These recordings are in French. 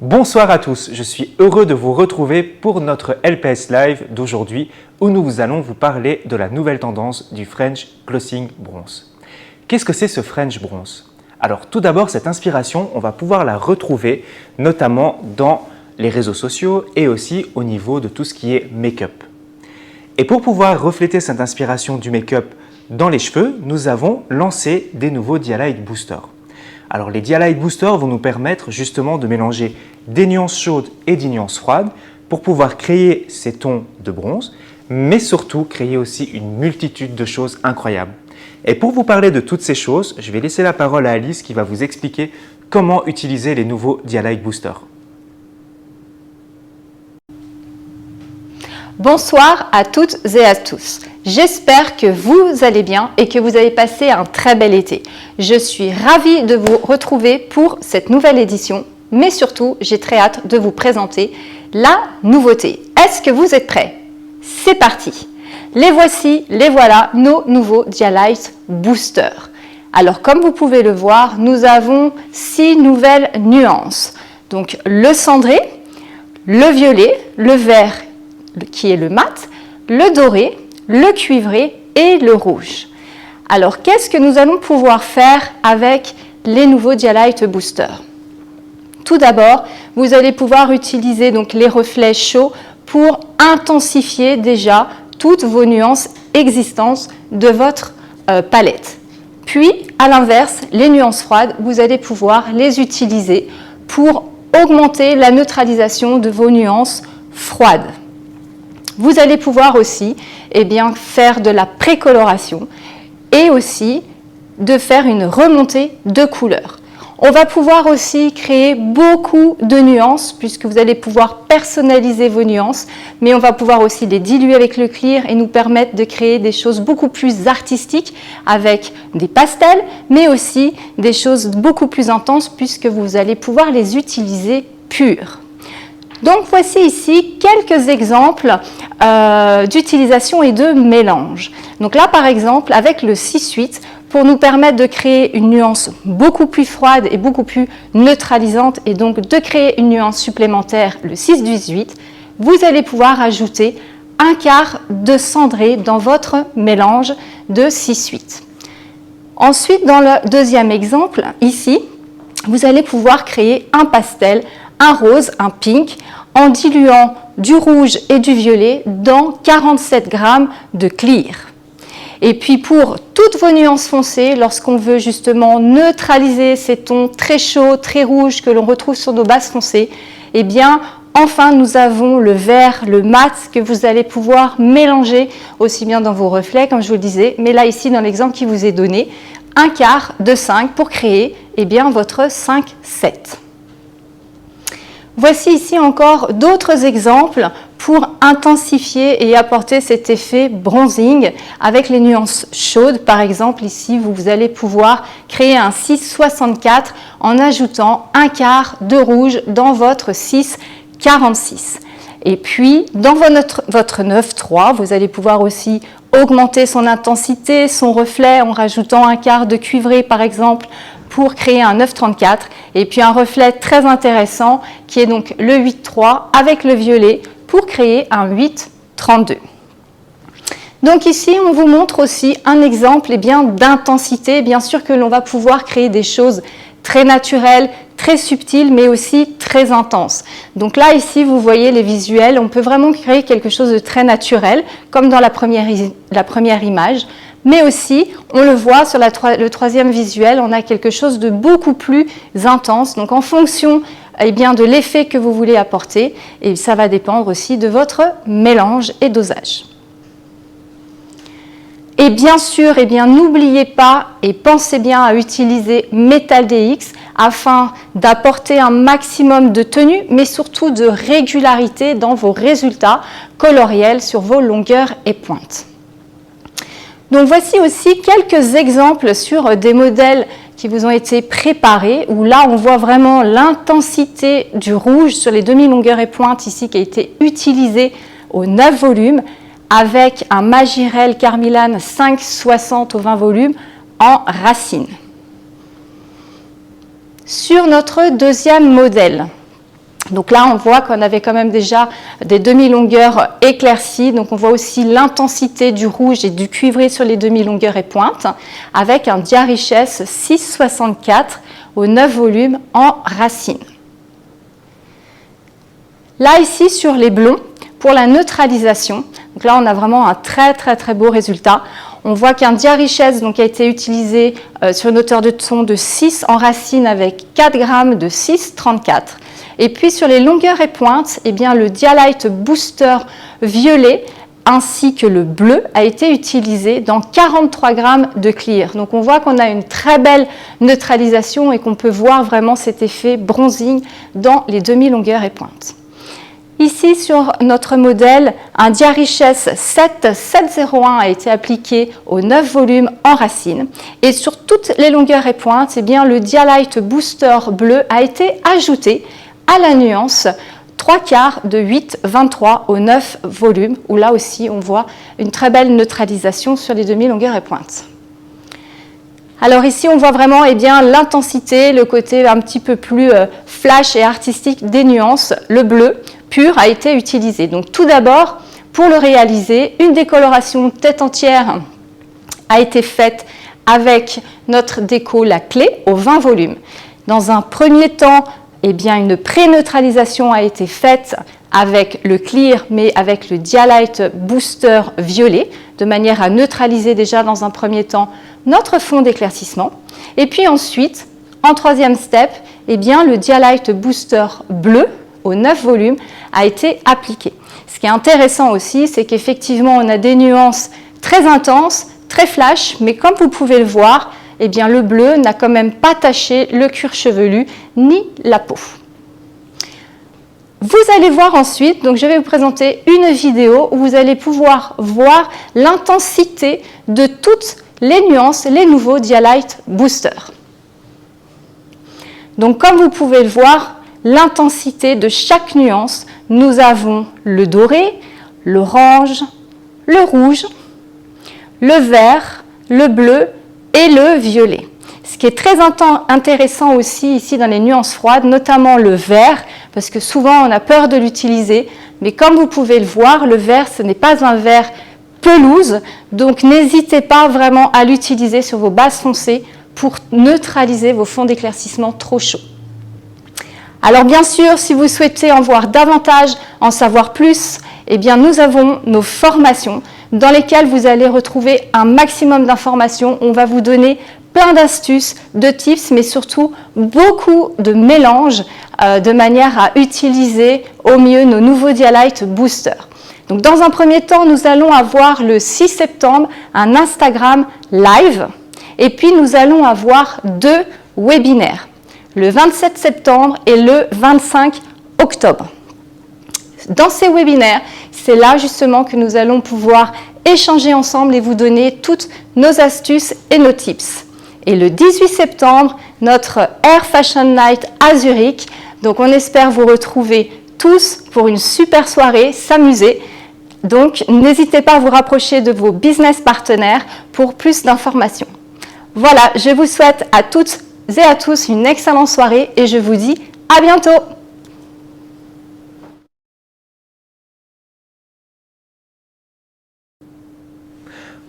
Bonsoir à tous, je suis heureux de vous retrouver pour notre LPS Live d'aujourd'hui où nous allons vous parler de la nouvelle tendance du French Glossing Bronze. Qu'est-ce que c'est ce French Bronze? Alors tout d'abord, cette inspiration, on va pouvoir la retrouver notamment dans les réseaux sociaux et aussi au niveau de tout ce qui est make-up. Et pour pouvoir refléter cette inspiration du make-up dans les cheveux, nous avons lancé des nouveaux Dialight Boosters. Alors les Dialight Boosters vont nous permettre justement de mélanger des nuances chaudes et des nuances froides pour pouvoir créer ces tons de bronze, mais surtout créer aussi une multitude de choses incroyables. Et pour vous parler de toutes ces choses, je vais laisser la parole à Alice qui va vous expliquer comment utiliser les nouveaux Dialight Boosters. Bonsoir à toutes et à tous. J'espère que vous allez bien et que vous avez passé un très bel été. Je suis ravie de vous retrouver pour cette nouvelle édition, mais surtout, j'ai très hâte de vous présenter la nouveauté. Est-ce que vous êtes prêts? C'est parti! Les voici, les voilà, nos nouveaux Dialight Boosters. Alors, comme vous pouvez le voir, nous avons 6 nouvelles nuances. Donc, le cendré, le violet, le vert qui est le mat, le doré, le cuivré et le rouge. Alors, qu'est-ce que nous allons pouvoir faire avec les nouveaux Dialight Boosters? Tout d'abord, vous allez pouvoir utiliser donc les reflets chauds pour intensifier déjà toutes vos nuances existantes de votre palette. Puis, à l'inverse, les nuances froides, vous allez pouvoir les utiliser pour augmenter la neutralisation de vos nuances froides. Vous allez pouvoir aussi faire de la précoloration et aussi de faire une remontée de couleurs. On va pouvoir aussi créer beaucoup de nuances puisque vous allez pouvoir personnaliser vos nuances, mais on va pouvoir aussi les diluer avec le clear et nous permettre de créer des choses beaucoup plus artistiques avec des pastels, mais aussi des choses beaucoup plus intenses puisque vous allez pouvoir les utiliser purs. Donc voici ici quelques exemples d'utilisation et de mélange. Donc là par exemple avec le 6-8, pour nous permettre de créer une nuance beaucoup plus froide et beaucoup plus neutralisante et donc de créer une nuance supplémentaire, le 6-18, vous allez pouvoir ajouter un quart de cendré dans votre mélange de 6-8. Ensuite dans le deuxième exemple, ici, vous allez pouvoir créer un pastel, un rose, un pink, en diluant du rouge et du violet dans 47 g de clear. Et puis pour toutes vos nuances foncées, lorsqu'on veut justement neutraliser ces tons très chauds, très rouges que l'on retrouve sur nos bases foncées, eh bien enfin nous avons le vert, le mat que vous allez pouvoir mélanger aussi bien dans vos reflets comme je vous le disais, mais là ici dans l'exemple qui vous est donné, un quart de 5 pour créer votre 5-7. Voici ici encore d'autres exemples pour intensifier et apporter cet effet bronzing avec les nuances chaudes. Par exemple, ici, vous allez pouvoir créer un 6-64 en ajoutant un quart de rouge dans votre 6-46. Et puis, dans votre 9-3, vous allez pouvoir aussi augmenter son intensité, son reflet en rajoutant un quart de cuivré, par exemple, pour créer un 9-34 et puis un reflet très intéressant qui est donc le 8-3 avec le violet pour créer un 8-32. Donc ici, on vous montre aussi un exemple d'intensité. Bien sûr que l'on va pouvoir créer des choses très naturelles, très subtiles, mais aussi très intenses. Donc là, ici, vous voyez les visuels. On peut vraiment créer quelque chose de très naturel, comme dans la première image. Mais aussi, on le voit sur le troisième visuel, on a quelque chose de beaucoup plus intense. Donc en fonction de l'effet que vous voulez apporter, et ça va dépendre aussi de votre mélange et dosage. Et bien sûr, n'oubliez pas et pensez bien à utiliser Metal DX afin d'apporter un maximum de tenue, mais surtout de régularité dans vos résultats coloriels sur vos longueurs et pointes. Donc voici aussi quelques exemples sur des modèles qui vous ont été préparés, où là on voit vraiment l'intensité du rouge sur les demi-longueurs et pointes ici qui a été utilisée aux 9 volumes avec un Majirel Carmilane 560 aux 20 volumes en racine. Sur notre deuxième modèle, Donc là, on voit qu'on avait quand même déjà des demi-longueurs éclaircies. Donc on voit aussi l'intensité du rouge et du cuivré sur les demi-longueurs et pointes, avec un dia-richesse 6,64 aux 9 volumes en racine. Là, ici, sur les blonds, pour la neutralisation, donc là, on a vraiment un très beau résultat. On voit qu'un dia-richesse a été utilisé sur une hauteur de ton de 6 en racine avec 4 grammes de 6,34. Et puis sur les longueurs et pointes, eh bien, le Dialight Booster violet ainsi que le bleu a été utilisé dans 43 grammes de clear. Donc on voit qu'on a une très belle neutralisation et qu'on peut voir vraiment cet effet bronzing dans les demi-longueurs et pointes. Ici, sur notre modèle, un dia-richesse 7,701 a été appliqué aux 9 volumes en racine. Et sur toutes les longueurs et pointes, eh bien, le Dialight Booster bleu a été ajouté à la nuance 3/4 de 8,23 aux 9 volumes, où là aussi, on voit une très belle neutralisation sur les demi-longueurs et pointes. Alors ici, on voit vraiment l'intensité, le côté un petit peu plus flash et artistique des nuances. Le bleu pur a été utilisé. Donc tout d'abord, pour le réaliser, une décoloration tête entière a été faite avec notre déco La Clé aux 20 volumes. Dans un premier temps, une pré-neutralisation a été faite avec le clear, mais avec le Dialight Booster violet, de manière à neutraliser déjà dans un premier temps notre fond d'éclaircissement. Et puis ensuite, en troisième step, le Dialight Booster bleu aux 9 volumes a été appliqué. Ce qui est intéressant aussi, c'est qu'effectivement, on a des nuances très intenses, très flash, mais comme vous pouvez le voir, le bleu n'a quand même pas taché le cuir chevelu ni la peau. Vous allez voir ensuite, donc je vais vous présenter une vidéo où vous allez pouvoir voir l'intensité de toutes les nuances, les nouveaux Dialight Booster. Donc comme vous pouvez le voir, l'intensité de chaque nuance, nous avons le doré, l'orange, le rouge, le vert, le bleu et le violet. Ce qui est très intéressant aussi ici dans les nuances froides, notamment le vert, parce que souvent on a peur de l'utiliser, mais comme vous pouvez le voir, le vert, ce n'est pas un vert pelouse, donc n'hésitez pas vraiment à l'utiliser sur vos bases foncées pour neutraliser vos fonds d'éclaircissement trop chauds. Alors bien sûr, si vous souhaitez en voir davantage, en savoir plus, nous avons nos formations dans lesquelles vous allez retrouver un maximum d'informations. On va vous donner plein d'astuces, de tips, mais surtout beaucoup de mélanges de manière à utiliser au mieux nos nouveaux Dialight Booster. Donc dans un premier temps, nous allons avoir le 6 septembre un Instagram live et puis nous allons avoir 2 webinaires, le 27 septembre et le 25 octobre. Dans ces webinaires, c'est là justement que nous allons pouvoir échanger ensemble et vous donner toutes nos astuces et nos tips. Et le 18 septembre, notre Air Fashion Night à Zurich. Donc on espère vous retrouver tous pour une super soirée, s'amuser. Donc n'hésitez pas à vous rapprocher de vos business partenaires pour plus d'informations. Voilà, je vous souhaite à toutes et à tous une excellente soirée et je vous dis à bientôt.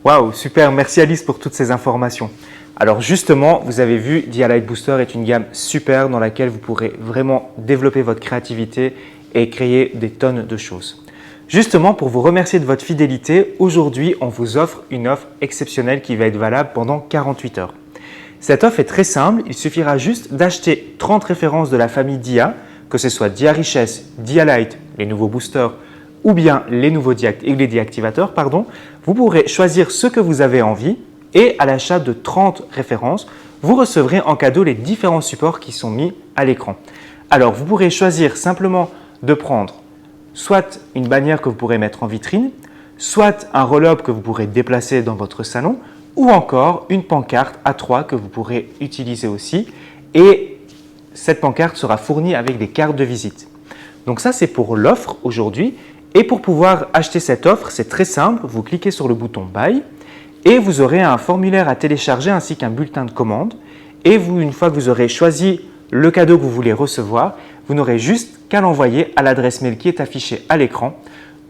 Waouh, super, merci Alice pour toutes ces informations. Alors justement, vous avez vu, Dialight Booster est une gamme super dans laquelle vous pourrez vraiment développer votre créativité et créer des tonnes de choses. Justement, pour vous remercier de votre fidélité, aujourd'hui, on vous offre une offre exceptionnelle qui va être valable pendant 48 heures. Cette offre est très simple, il suffira juste d'acheter 30 références de la famille Dia, que ce soit Dia Richesse, Dialight, les nouveaux boosters, ou bien les nouveaux déactivateurs, vous pourrez choisir ce que vous avez envie et à l'achat de 30 références, vous recevrez en cadeau les différents supports qui sont mis à l'écran. Alors, vous pourrez choisir simplement de prendre soit une bannière que vous pourrez mettre en vitrine, soit un roll-up que vous pourrez déplacer dans votre salon ou encore une pancarte A3 que vous pourrez utiliser aussi et cette pancarte sera fournie avec des cartes de visite. Donc ça, c'est pour l'offre aujourd'hui. Et pour pouvoir acheter cette offre, c'est très simple. Vous cliquez sur le bouton « Buy » et vous aurez un formulaire à télécharger ainsi qu'un bulletin de commande. Et vous, une fois que vous aurez choisi le cadeau que vous voulez recevoir, Vous n'aurez juste qu'à l'envoyer à l'adresse mail qui est affichée à l'écran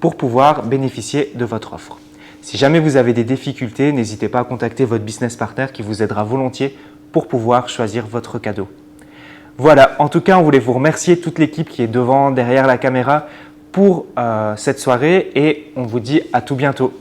pour pouvoir bénéficier de votre offre. Si jamais vous avez des difficultés, n'hésitez pas à contacter votre business partner qui vous aidera volontiers pour pouvoir choisir votre cadeau. Voilà, en tout cas, on voulait vous remercier, toute l'équipe qui est devant, derrière la caméra pour cette soirée et on vous dit à tout bientôt.